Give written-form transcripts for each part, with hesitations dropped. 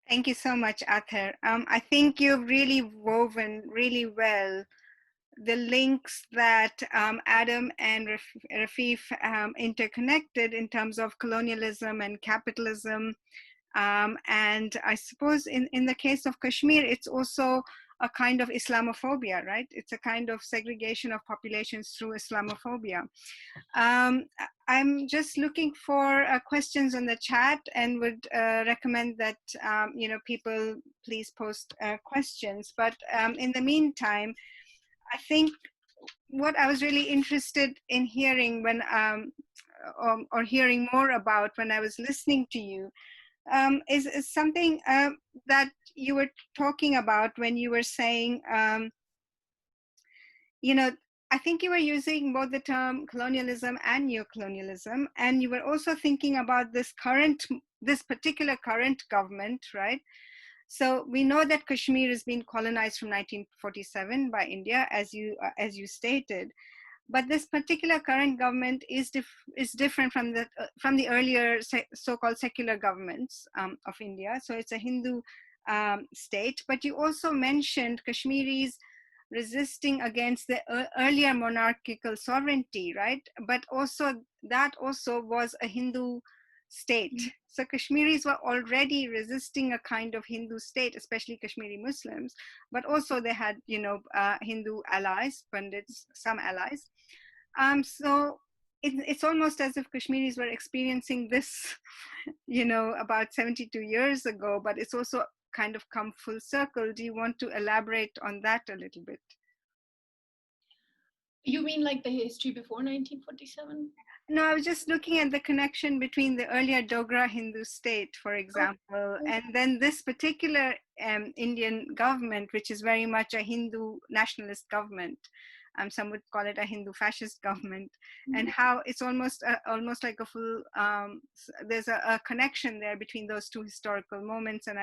Thank you so much, Athar. I think you've really woven really well the links that Adam and Rafif interconnected in terms of colonialism and capitalism. And I suppose in the case of Kashmir, it's also a kind of Islamophobia, right? It's a kind of segregation of populations through Islamophobia. I'm just looking for questions on the chat and would recommend that people please post questions. But in the meantime, I think what I was really interested in hearing when or hearing more about when I was listening to you is something that you were talking about when you were saying, I think you were using both the term colonialism and neocolonialism, and you were also thinking about this particular current government, right? So we know that Kashmir has been colonized from 1947 by India, as you stated, but this particular current government is different from the earlier so-called secular governments of India. So it's a Hindu state. But you also mentioned Kashmiris resisting against the earlier monarchical sovereignty, right? But that also was a Hindu state. So Kashmiris were already resisting a kind of Hindu state, especially Kashmiri Muslims, but also they had, Hindu allies, Pandits, some allies. So it's almost as if Kashmiris were experiencing this, about 72 years ago, but it's also kind of come full circle. Do you want to elaborate on that a little bit? You mean like the history before 1947? No, I was just looking at the connection between the earlier Dogra Hindu state, for example, and then this particular Indian government, which is very much a Hindu nationalist government. Some would call it a Hindu fascist government, and how it's almost like a full. There's a connection there between those two historical moments, and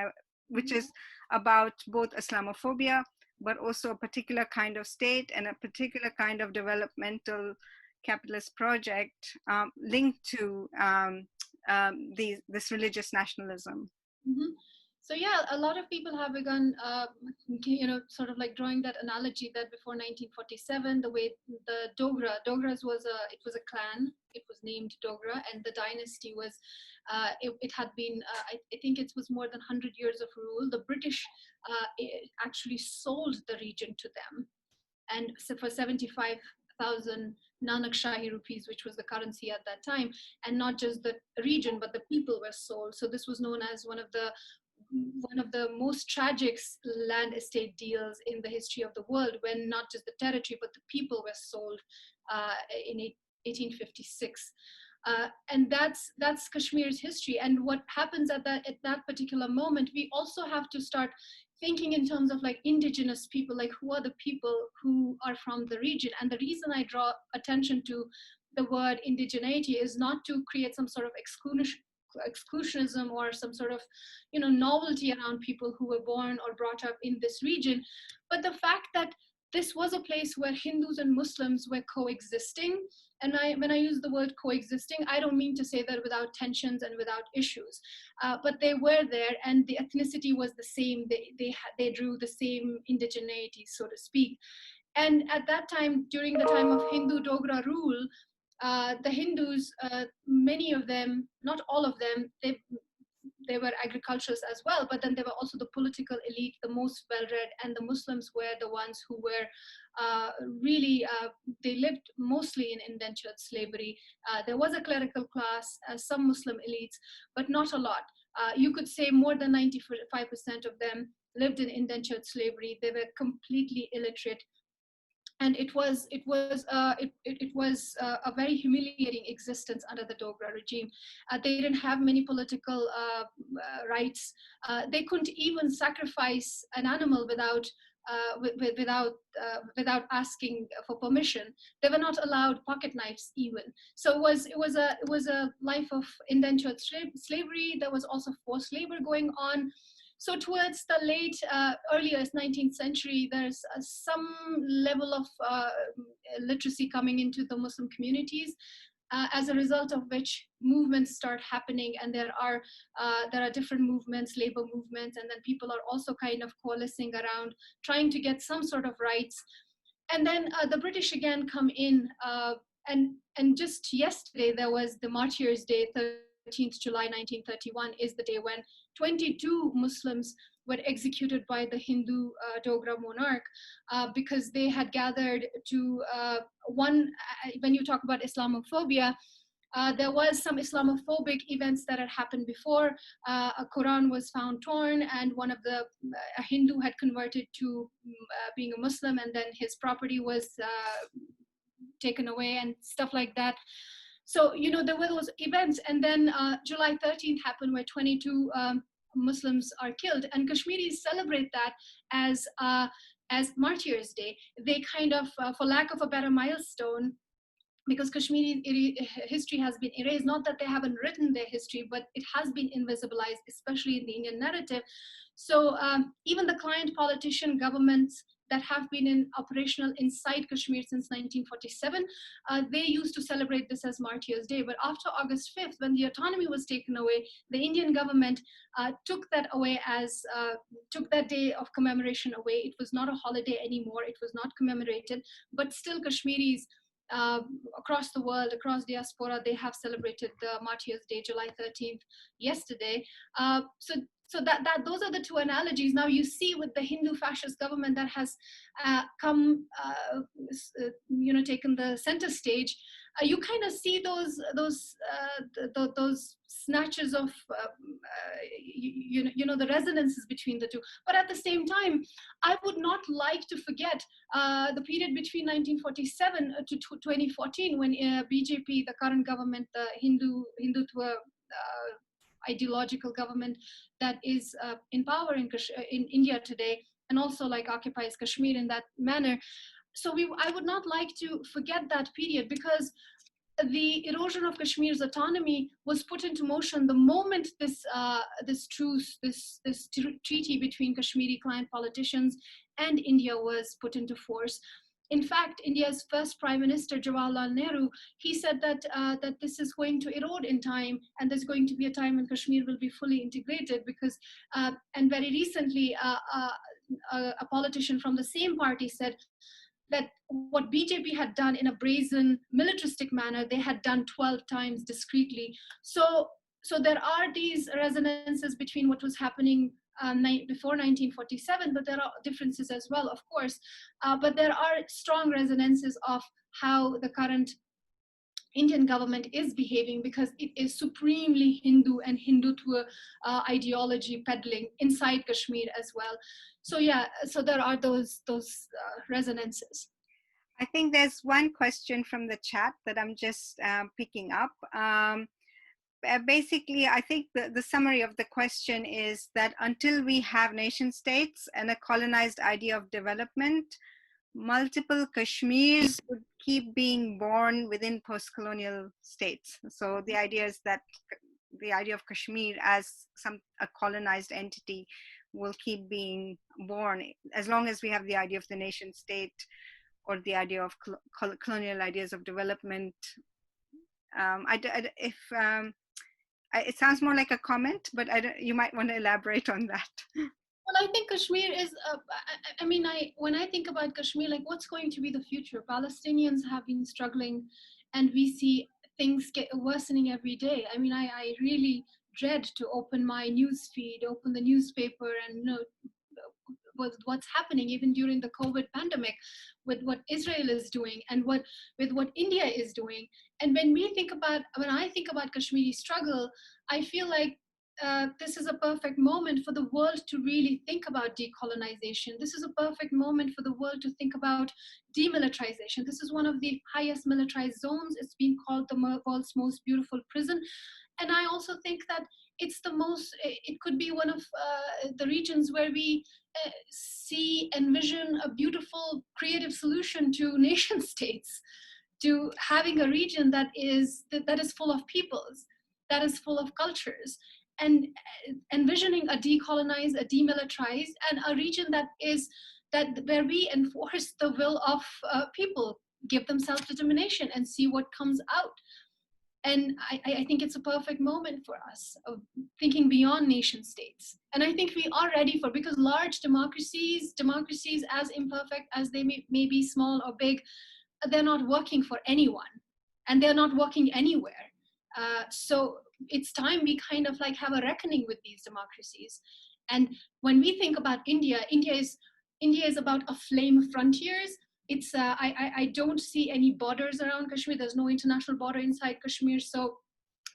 which is about both Islamophobia, but also a particular kind of state and a particular kind of developmental capitalist project linked to this religious nationalism. So yeah, a lot of people have begun, sort of like drawing that analogy that before 1947, the way the Dogras was a clan. It was named Dogra, and the dynasty was, it had been, I think it was more than 100 years of rule. The British actually sold the region to them, and so for 75,000 Nanak Shahi rupees, which was the currency at that time, and not just the region, but the people were sold. So this was known as one of the most tragic land estate deals in the history of the world, when not just the territory but the people were sold in 1856. And that's Kashmir's history. And what happens at that particular moment, we also have to start thinking in terms of like indigenous people, like who are the people who are from the region. And the reason I draw attention to the word indigeneity is not to create some sort of exclusionism or some sort of novelty around people who were born or brought up in this region, but the fact that this was a place where Hindus and Muslims were coexisting. And when I use the word coexisting, I don't mean to say that without tensions and without issues, but they were there, and the ethnicity was the same. They drew the same indigeneity, so to speak. And at that time, during the time of Hindu Dogra rule, the Hindus, many of them, not all of them, they were agriculturists as well, but then they were also the political elite, the most well-read, and the Muslims were the ones who were really, they lived mostly in indentured slavery. There was a clerical class, some Muslim elites, but not a lot. You could say more than 95% of them lived in indentured slavery. They were completely illiterate. And it was a very humiliating existence under the Dogra regime. They didn't have many political rights. They couldn't even sacrifice an animal without asking for permission. They were not allowed pocket knives even. So it was a life of indentured slavery. There was also forced labor going on. So towards the late, earlier 19th century, there's some level of literacy coming into the Muslim communities. as a result of which movements start happening, and there are different movements, labor movements, and then people are also kind of coalescing around trying to get some sort of rights. And then the British again come in, and just yesterday there was the Martyrs' Day, 13th July 1931 is the day when 22 Muslims were executed by the Hindu Dogra monarch because they had gathered to when you talk about Islamophobia, there was some Islamophobic events that had happened before. A Quran was found torn, and a Hindu had converted to being a Muslim, and then his property was taken away and stuff like that. So, there were those events, and then July 13th happened where 22 Muslims are killed, and Kashmiris celebrate that as Martyrs' Day. They kind of, for lack of a better milestone, because Kashmiri history has been erased, not that they haven't written their history, but it has been invisibilized, especially in the Indian narrative. So even the client politician governments that have been operational inside Kashmir since 1947, they used to celebrate this as Martyrs' Day. But after August 5th, when the autonomy was taken away, the Indian government took that day of commemoration away. It was not a holiday anymore. It was not commemorated, but still Kashmiris across the world, across diaspora, they have celebrated the Martyrs' Day, July 13th, yesterday. So that those are the two analogies. Now you see with the Hindu fascist government that has taken the center stage, you kind of see those snatches of the resonances between the two. But at the same time, I would not like to forget the period between 1947 to 2014, when BJP, the current government, the Hindutva ideological government that is in power in India today, and also like occupies Kashmir in that manner. So I would not like to forget that period, because the erosion of Kashmir's autonomy was put into motion the moment this truce, this treaty between Kashmiri client politicians and India was put into force. In fact, India's first Prime Minister, Jawaharlal Nehru, he said that this is going to erode in time, and there's going to be a time when Kashmir will be fully integrated, because, and very recently, a politician from the same party said that what BJP had done in a brazen, militaristic manner, they had done 12 times discreetly. So there are these resonances between what was happening before 1947, but there are differences as well, of course. But there are strong resonances of how the current Indian government is behaving, because it is supremely Hindu and Hindutva ideology peddling inside Kashmir as well. So yeah, so there are those resonances. I think there's one question from the chat that I'm just picking up. Basically, I think the summary of the question is that until we have nation states and a colonized idea of development, multiple Kashmirs would keep being born within post-colonial states. So the idea is that the idea of Kashmir as a colonized entity will keep being born as long as we have the idea of the nation state or the idea of colonial ideas of development. It sounds more like a comment, but you might want to elaborate on that. Well, I think Kashmir is, when I think about Kashmir, like what's going to be the future? Palestinians have been struggling, and we see things get worsening every day. I mean, I really dread to open my news feed, open the newspaper, and what's happening even during the COVID pandemic, with what Israel is doing and with what India is doing. And when I think about Kashmiri struggle, I feel like this is a perfect moment for the world to really think about decolonization. This is a perfect moment for the world to think about demilitarization. This is one of the highest militarized zones. It's been called the world's most beautiful prison. And I also think that it could be one of the regions where we envision a beautiful creative solution to nation states, to having a region that is full of peoples, that is full of cultures, and envisioning a decolonized, a demilitarized, and a region where we enforce the will of people, give themselves determination, and see what comes out. And I think it's a perfect moment for us of thinking beyond nation states. And I think we are ready for, because large democracies as imperfect as they may be, small or big, they're not working for anyone, and they're not working anywhere. So it's time we kind of like have a reckoning with these democracies. And when we think about India, India is about a flame frontiers. It's I don't see any borders around Kashmir. There's no international border inside Kashmir, so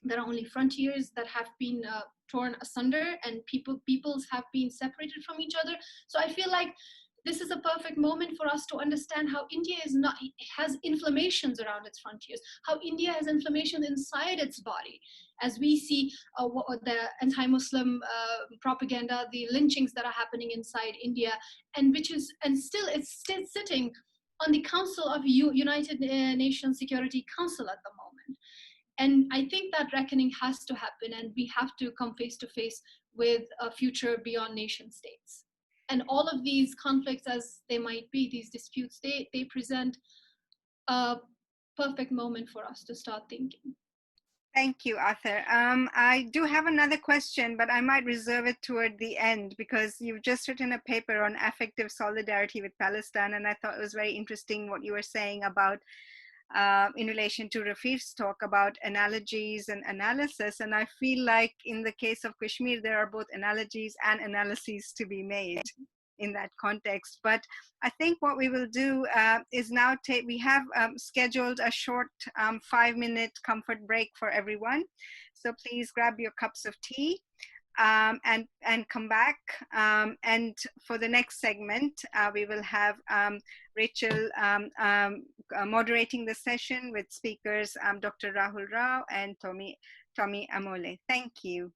there are only frontiers that have been torn asunder, and peoples have been separated from each other. So I feel like this is a perfect moment for us to understand how India is not has inflammations around its frontiers, how India has inflammation inside its body, as we see the anti-Muslim propaganda, the lynchings that are happening inside India, and which is and still it's still sitting on the Council of United Nations Security Council at the moment. And I think that reckoning has to happen, and we have to come face to face with a future beyond nation states. And all of these conflicts, as they might be, these disputes, they present a perfect moment for us to start thinking. Thank you, Arthur. I do have another question, but I might reserve it toward the end, because you've just written a paper on affective solidarity with Palestine, and I thought it was very interesting what you were saying about in relation to Rafif's talk about analogies and analysis. And I feel like in the case of Kashmir, there are both analogies and analyses to be made in that context. But I think what we will do is now we have scheduled a short 5-minute comfort break for everyone. So please grab your cups of tea. And come back. And for the next segment, we will have Rachel moderating the session with speakers Dr. Rahul Rao and Tommy Amole. Thank you.